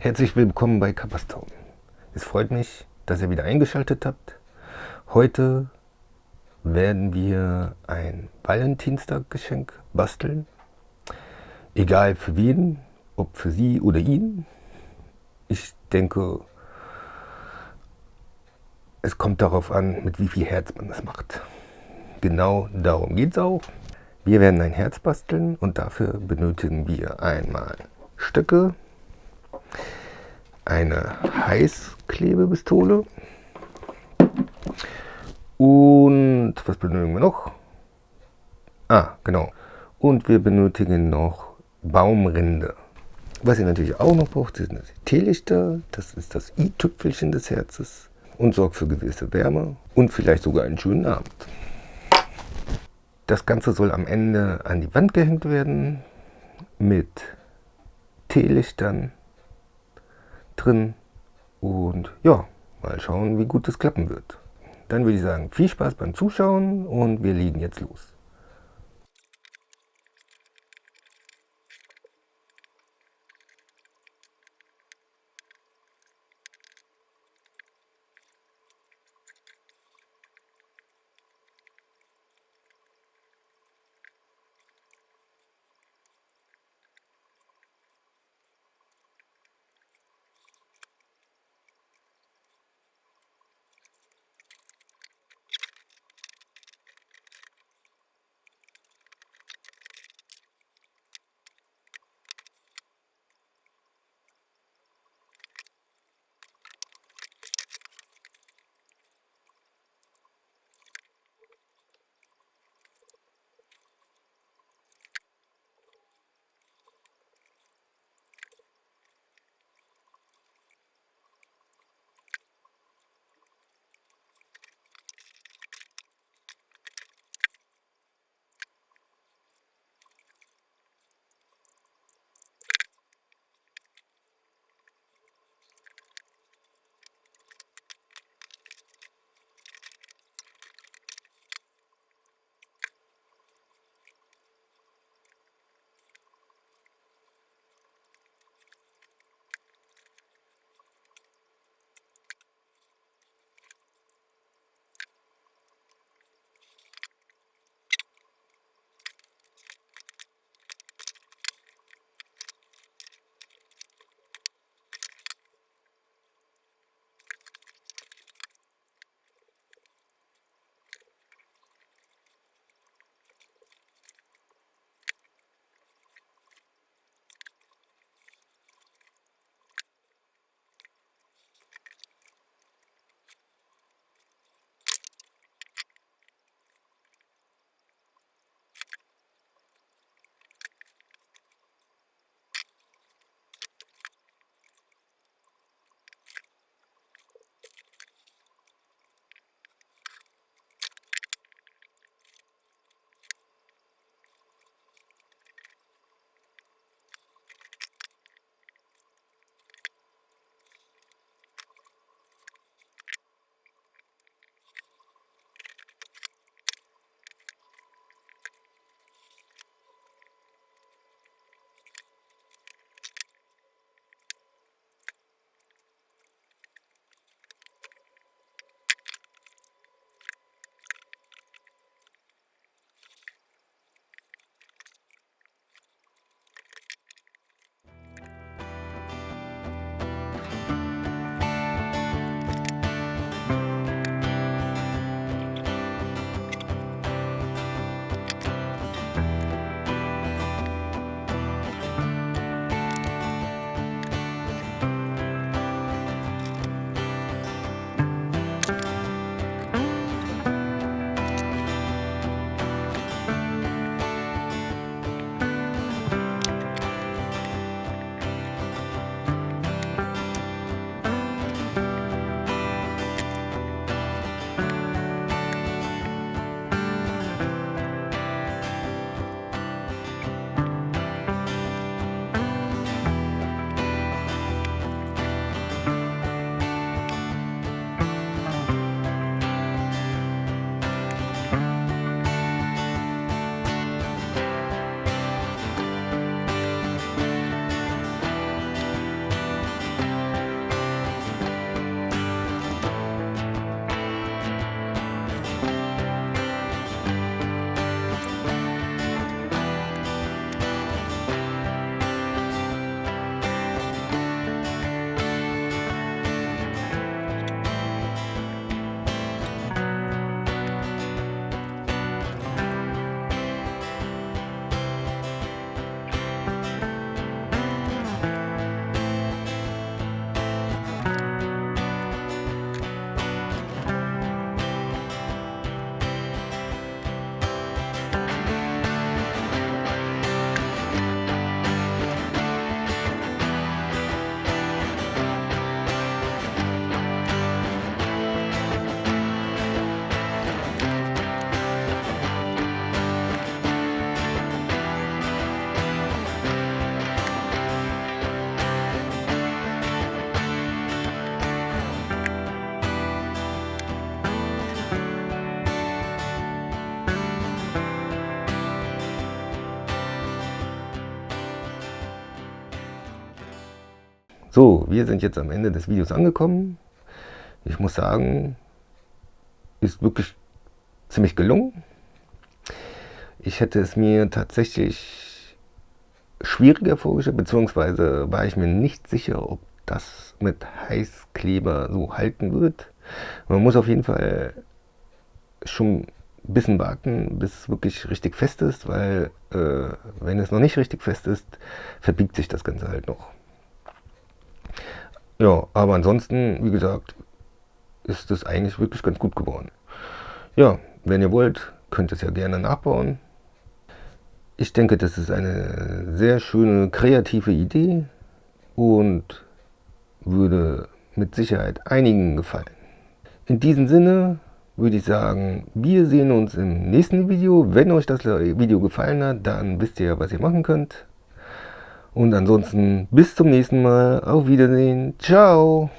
Herzlich willkommen bei Kapperstown. Es freut mich, dass ihr wieder eingeschaltet habt. Heute werden wir ein Valentinstaggeschenk basteln. Egal für wen, ob für sie oder ihn. Ich denke, es kommt darauf an, mit wie viel Herz man das macht. Genau darum geht es auch. Wir werden ein Herz basteln und dafür benötigen wir einmal Stöcke, eine Heißklebepistole und was benötigen wir noch? Genau. Und wir benötigen noch Baumrinde. Was ihr natürlich auch noch braucht, sind die Teelichter. Das ist das i-Tüpfelchen des Herzes und sorgt für gewisse Wärme und vielleicht sogar einen schönen Abend. Das Ganze soll am Ende an die Wand gehängt werden mit Teelichtern drin und ja, mal schauen, wie gut es klappen wird. Dann würde ich sagen, viel Spaß beim Zuschauen und wir legen jetzt los. So, wir sind jetzt am Ende des Videos angekommen. Ich muss sagen, ist wirklich ziemlich gelungen. Ich hätte es mir tatsächlich schwieriger vorgestellt, beziehungsweise war ich mir nicht sicher, ob das mit Heißkleber so halten wird. Man muss auf jeden Fall schon ein bisschen warten, bis es wirklich richtig fest ist, weil wenn es noch nicht richtig fest ist, verbiegt sich das Ganze halt noch. Ja, aber ansonsten, wie gesagt, ist es eigentlich wirklich ganz gut geworden. Ja, wenn ihr wollt, könnt ihr es ja gerne nachbauen. Ich denke, das ist eine sehr schöne, kreative Idee und würde mit Sicherheit einigen gefallen. In diesem Sinne würde ich sagen, wir sehen uns im nächsten Video. Wenn euch das Video gefallen hat, dann wisst ihr ja, was ihr machen könnt. Und ansonsten bis zum nächsten Mal. Auf Wiedersehen. Ciao.